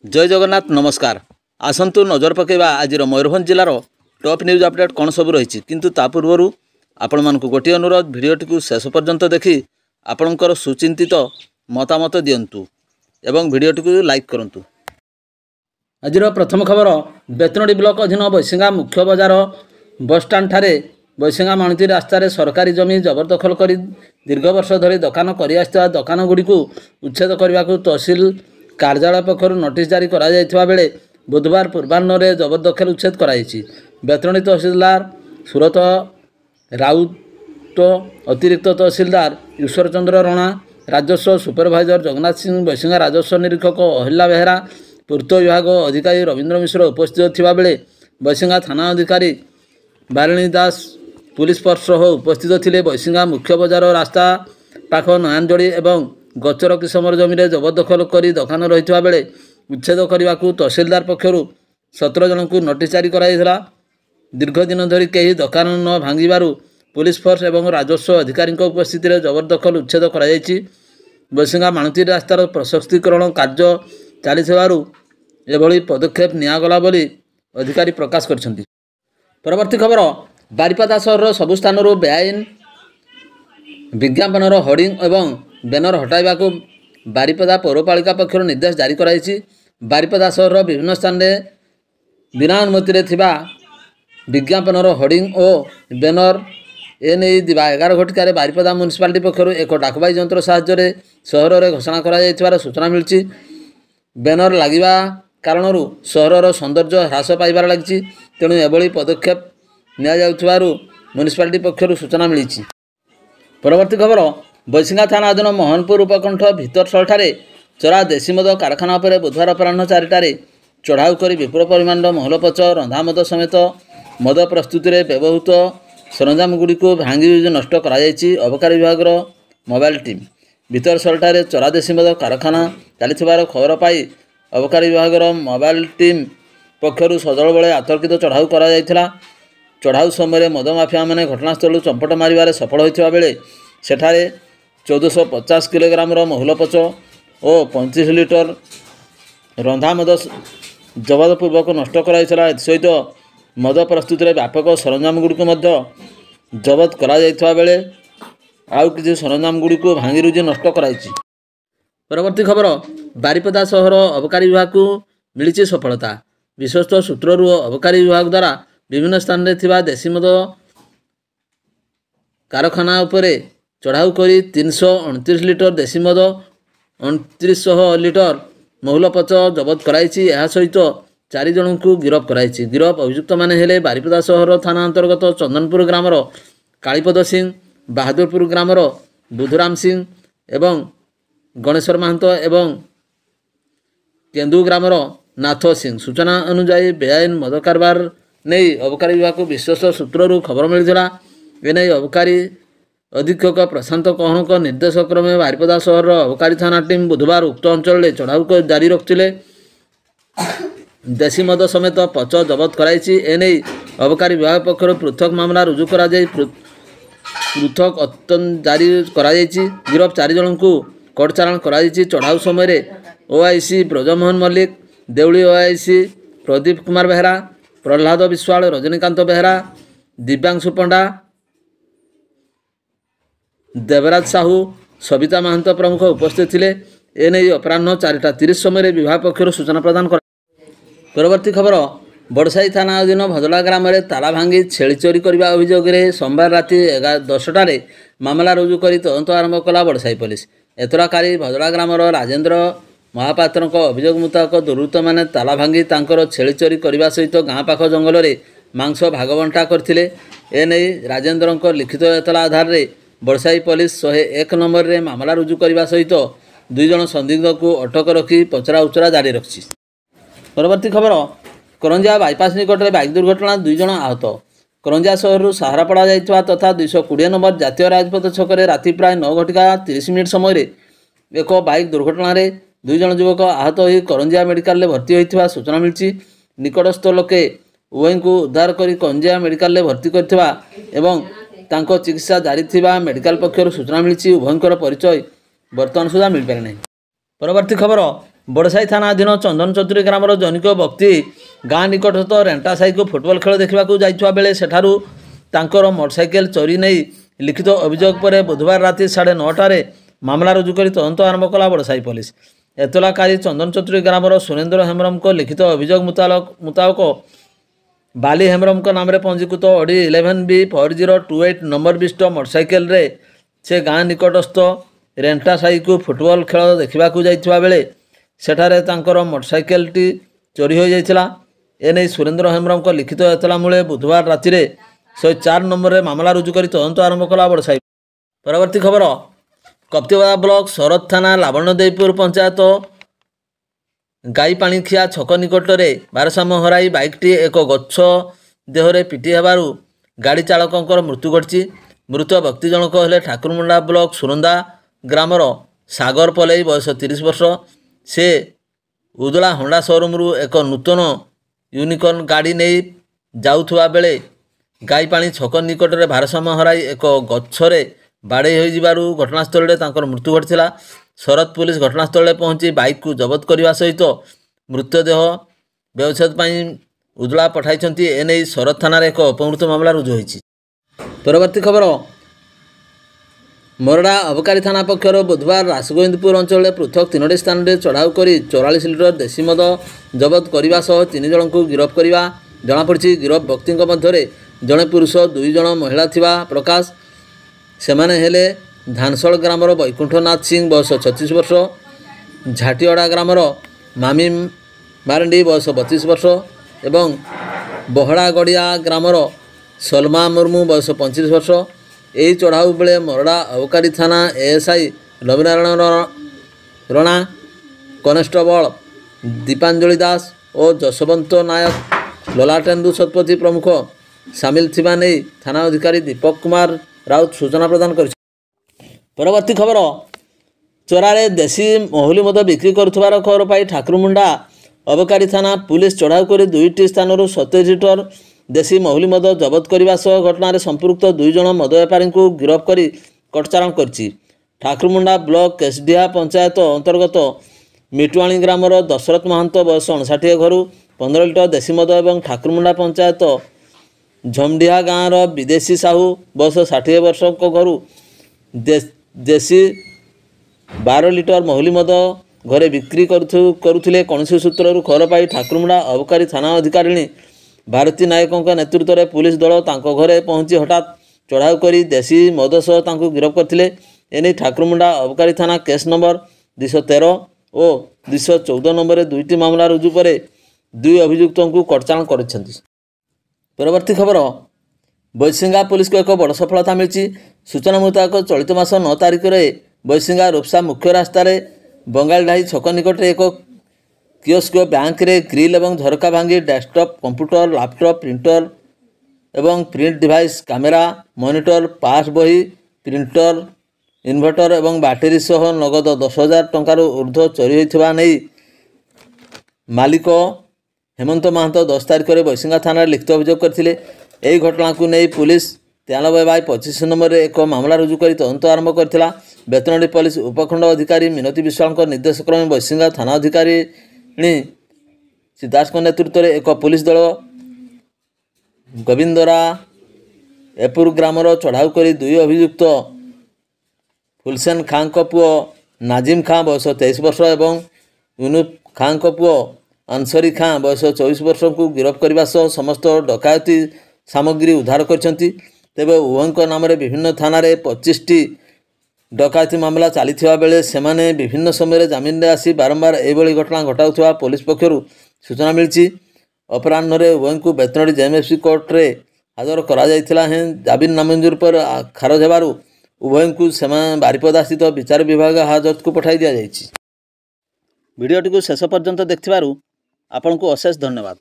जय जगन्नाथ नमस्कार। आसंतु नजर पकेबा आज मयूरभंज जिलार टॉप न्यूज अपडेट कौन सब रही किंतु ता पूर्व आपण मानक गोटे अनुरोध भिडियोटी को शेष पर्यंत देखि आपणकर सुचिंतित मतामत दिंतु एवं भिडियोटी को लाइक करंतु। आज प्रथम खबर बेतनोडी ब्लॉक अधीन बैसिंगा मुख्य बजार बस स्टाण्ड ठारे बैसिंगा माणुती रास्तार सरकारी जमी जबरदखल कर दीर्घ वर्ष धरी दोकान कर दोकान गुड़ी उच्छेद करने को तहसिल कार्यालय पक्षर नोटिस जारी करा जायथिबा बेले बुधवार पूर्वाह्न जबरदखल उच्छेद कराई। बेतनोडी तहसिलदार सुरत राउत अतिरिक्त तहसिलदार ईश्वर चंद्र रणा राजस्व सुपरभाइजर जगन्नाथ सिंह बैसिंगा राजस्व निरीक्षक अहिल्या बेहेरा पूर्त विभाग अधिकारी रवींद्र मिश्र उपस्थित थिबा बेले बैसिंगा थाना अधिकारी बारिणी दास पुलिस फोर्स सह उपस्थित थिले। बैसिंगा मुख्य बजार रास्ता पाख नयानजोड़ी एवं गचर किसमर जमी जबरदखल कर दोकान रही बेले उच्छेद करने को तहसिलदार पक्षर 17 जन को नोटिस जारी कराइला। दीर्घ दिन धरी कहीं दोकान न भांगीबारु पुलिस फोर्स एवं राजस्व अधिकारी उपस्थित जबरदखल उच्छेद कर बैसिंगा माणुती रास्तार प्रशस्तीकरण कार्य चलीथिबारु एभली पदक्षेप नियागला बोली अधिकारी प्रकाश करछन्ति। परवर्ती खबर बारिपदा सहर सबु स्थान बेआईन विज्ञापनर होर्डिंग एवं बैनर हटाइबा को बारिपदा पौरपालिका पक्षर निर्देश जारी कराई। बारिपदा सहर विभिन्न स्थान में बिना अनुमति थिबा विज्ञापनर होर्डिंग और बैनर एने दिवा 11 घटिकार बारिपदा म्युनिसिपालिटी पक्षर एक डाकबाई यंत्र साहाय्य सहर में घोषणा करा सूचना मिली। बैनर लगिबा कारणरू सहरर सौंदर्य ह्रास पाइबार लगी तेणु एभली पदक्षेप नियाजाउथिबारु म्युनिसिपालिटी पक्षर सूचना मिली। परवर्ती खबर बैसिंगा थाना अधीन मोहनपुर उपकंठ भितरसल ठारे चरा देशी मद कारखाना पर बुधवार अपराह्न 4टारे चढ़ाऊ कर विपुल परिमाण महलपच रंधा मद समेत मद प्रस्तुति में व्यवहृत सरंजाम गुड़ी को भांगी नष्ट कर अबकारी विभाग मोबाइल टीम भितरसल ठारे चरा देशी मद कारखाना चली खबर पाई अबकारी विभाग मोबाइल टीम पक्षर सजल बेले आतर्कित चढ़ाऊ कर चढ़ाऊ समय मद माफिया मैंने घटनास्थल चंपट मारे सफल होता बेले सेठारे 1450 किलोग्राम महलपच और 35 लिटर रंधा मद जबरपूर्वक नष्ट कराई सहित मद प्रस्तुति में व्यापक सरंजाम गुड़ी को जबत करा बेले आउ किसी सरंजाम गुड़ी को भांगी रुजी नष्ट कराई। परवर्ती खबर बारिपदा सहर अबकारी विभाग को मिली सफलता। विश्वस्त सूत्रु अबकारी विभाग द्वारा विभिन्न स्थान में थिबा देशी मद कारखाना उपरे चढ़ाऊ करी 329 लिटर देशी मद 2900 लिटर महलपच जबत कराई। सहित 4 जन को गिरफ कराई। गिरफ अभियुक्त माने हेले बारिपदा सहर थाना अंतर्गत चंदनपुर ग्रामर कालीपद सिंह, बहादुरपुर ग्रामर बुधुराम सिंह एवं गणेश्वर महंत एवं केन्दू ग्रामर नाथ सिंह। सूचना अनुसार बेआईन मद कारबार नहीं अबकारी विभाग को विश्वस्त सूत्रु खबर मिलता। एने अबकारी अधीक्षक प्रशांत कहनक निर्देश क्रमे बारिपदा सहर अबकारी थाना टीम बुधवार उक्त अंचल चढ़ाऊ जारी रखिले। देशी मद समेत पच जबत कराई। एने अबकारी विभाग पक्षर पृथक मामला रुजु करा पृथक अत्यंत जारी कराई। गिरफ 4 जन को कोर्ट चालाण कराई। चढ़ाऊ समय ओआईसी ब्रजमोहन मल्लिक, देउली ओआईसी प्रदीप कुमार बेहेरा, प्रहलाद विश्वाल, रजनीकांत बेहेरा, दिव्यांशु पंडा, देवराज साहू, सविता महंत प्रमुख उपस्थित थे। एने अपराह्न 4:30 समय विभाग पक्षर सूचना प्रदान कर। परवर्ती खबर बड़साई थाना अधीन भजला ग्राम में ताला भांगी छेली चोरी करने अभियोग सोमवार राति 10टारे मामला रुजु कर तदंत आरंभ कला बड़साई पुलिस। एतराकारी भजला ग्रामर राजेन्द्र महापात्र अभियोग मुताबक दुर्वृत्त मैंने ताला भांगी तांकर छेली चोरी करने सहित गाँ पाख जंगल में मांस भागबंटा करथिले। एने राजेन्द्र लिखित एतला आधार में बड़साई पुलिस 101 नंबर रे मामला रुजु करने सहित 2 जन संदिग्ध को अटक रखी पचरा उचरा जारी रखी। परवर्ती खबर करंजिया बाईपास निकट में बाइक दुर्घटना 2 जन आहत। करंजिया सहर सहारापड़ा जाइथवा तथा 220 नंबर जातीय राजपथ छकरे राति प्राय 9:30 समय एक बाइक दुर्घटना 2 जन युवक आहत हो करंजिया मेडिकल भर्ती होता सूचना मिली। निकटस्थ लोके उभय को उद्धार कर करंजिया मेडिकल भर्ती करथिबा एवं तांको चिकित्सा जारी थिबा मेडिकल पक्षर सूचना मिली। उभयंकर परिचय बर्तमान सुधा मिल पारे नहीं। परवर्ती खबर बड़साई थाना अधीन चंदन चतुरी ग्रामर जनिक व्यक्ति गाँ निकटस्थ रेंटा साई को फुटबॉल खेल देखा जाइଥିବା बेले सेठारु तांकर मोटरसाइकेल चोरी नहीं लिखित अभियोग पर बुधवार राति 9:30 मामला रुजु कर तदंत आरंभ कला बड़साई पुलिस। एतलाकारी चंदन चतुरी ग्रामर सुरेंद्र हेम्ब्रम को लिखित अभियोग मुताबक बाली हेम्ब्रम नाम रे पंजीकृत ऑडी 11B4028 नंबर विशिष्ट मोटरसाइकेल रे से गाँ निकटस्थ रेंटा साई को फुटबॉल खेल देखा जाइଥିବା बेले सेठारे तांकर मोटरसाइकेलटी चोरी हो जाइथिला। एने सुरेंद्र हेम्ब्रम को लिखित एतला मूले बुधवार राति 104 नंबर रे मामला रुजु कर तदंत आरंभ कला बड़साई। परवर्ती खबर कप्तिवादा ब्लॉक शरद थाना लावण्यदेवपुर पंचायत गाईपाणीखिया छक निकट में भारसाम्य हराई बाइकटी एक गछ देहरे पिटी हेबारु गाड़ी चालकंकर मृत्यु घटी। मृत व्यक्ति जनक हेले ठाकुरमुंडा ब्लॉक सुरंदा ग्रामर सागर पलई बयस 30 वर्ष। से उदला होंडा शोरूम एक नूतन यूनिकॉर्न गाड़ी नहीं जाउथुवा बेले गाईपाणी छक निकट में भारसाम्य हराई एक गछरे बाड़े हो जिबारु घटनास्थल में तांकर मृत्यु घटिला। शरद पुलिस घटनास्थल में पहुंची बाइक को जबत करने सहित मृतदेह व्यवच्छेद उदला पठाई। एने शरद थाना एक अपमृत्यु मामला रुजु होईछि। परवर्ती खबर मोरडा अबकारी थाना पक्षर बुधवार रासगोविंदपुर अंचल पृथक 3टी स्थान में चढ़ाऊ कर 44 लिटर देशी मद जबत करने सह 3 जन को गिरफ्त करने जमापड़ी। गिरफ्त व्यक्ति मध्य जड़े पुरुष 2 जन महिला थिबा प्रकाश। सेमाने हेले धानसड़ ग्रामर वैकुंठनाथ सिंह बयस 36 वर्ष, झाटीअड़ा ग्रामर मामी मारंडी बयस 32 वर्ष एवं बहड़ागड़िया ग्रामर सलमा मुर्मू बयस 25 वर्ष। यही चढ़ाऊ बेले मोरडा अबकारी थाना एएसआई रविनारायण रणा, कनेस्टेबल दीपांजलि दास और जसवंत नायक ललाटेन्दु शतपथी प्रमुख सामिल थिबा नहीं थाना अधिकारी दीपक कुमार राउत सूचना प्रदान कर। परवर्ती खबर चोरारे देशी महुली मद बिक्री करुथबार खबर पाई ठाकुरमुंडा अबकारी थाना पुलिस चढ़ाऊ कर 2टी स्थान 27 लिटर देशी महुली मद जबत करने सह घटना संपुक्त 2 जन मद व्यापारी को गिरफ्त कर कटचारण कर। ठाकुरमुंडा ब्लॉक केसडिहा पंचायत अंतर्गत मिटुआणी ग्रामर दशरथ महंत बयस 59 घर 15 लिटर देशी मद और ठाकुरमुंडा पंचायत झमडिहा गाँवर विदेशी साहू बयस 60 वर्ष घर देशी 12 लिटर महुली मद घरे बिक्री करुथिले। कौन सूत्र खबर पाई ठाकुरमुंडा अबकारी थाना अधिकारिणी भारती नायकों नेतृत्व में पुलिस दल तांको घरे पहुंची हठात चढ़ाऊ कर देशी मद सह तांको गिरफ्त करथिले। एने ठाकुरमुंडा अबकारी थाना केस नंबर 213 और 214 नंबर 2टी मामला रुजु पर 2 अभियुक्तों को कटचारण कर। परवर्ती खबर बैसिंगा पुलिस को एक बड़ सफलता मिली। सूचना मुताबक चलित मास 9 तारिख में बैसिंगा रूपसा मुख्य रास्तार बंगालडाही छक निकट एक कियोस्क बैंक रे ग्रिल एवं झरका भांगी डेस्कटॉप कंप्यूटर लैपटॉप प्रिंटर एवं प्रिंट डिवाइस कैमेरा मॉनिटर पास बही प्रिंटर इन्वर्टर एवं बैटेरी सह नगद 10,000 टंकार ऊर्ध्व चोरी होइथिबा नहीं मालिक हेमंत महंत 10 तारिख में बैसिंगा थाना लिखित अभियोग करथिले। एही घटना को नहीं पुलिस 93/25 नंबर एक मामला रुजु कर तदंत आरंभ करथिला। बेतनडी पुलिस उपखंड अधिकारी मिनती विश्वाल निर्देश क्रमे बैसिंगा थाना अधिकारी दास नेतृत्व में एक पुलिस दल गोविंदरा एपुर ग्रामर चढ़ाऊ कर 2 अभियुक्त फुलसेन खां को पुओ नाजिम खां बयस 23 वर्ष और यूनुफ खां को पुओ अंसरी खां बयस 24 वर्ष को गिरफ्त करने सह समस्त डकायती सामग्री उद्धार करछंती। तेबे उभयଙ୍କ नाम विभिन्न थाना 25टी डकायती मामला चली बेले सेमाने विभिन्न समय जमीन आसी बारंबार एभली घटना घटाउथवा पुलिस पक्षर सूचना मिली। अपराह्न उभय को बेतनडी जेएमएफसी कोर्ट रे हाजर करा जायथिला हैं जामिन नामंजूर पर खारज हेबारु उभय को बारिपदा स्थित विचार विभाग हाजत को पठाई दिया जायछि। वीडियोटी को शेष पर्यंत देखिबारु आपन को अशेष धन्यवाद।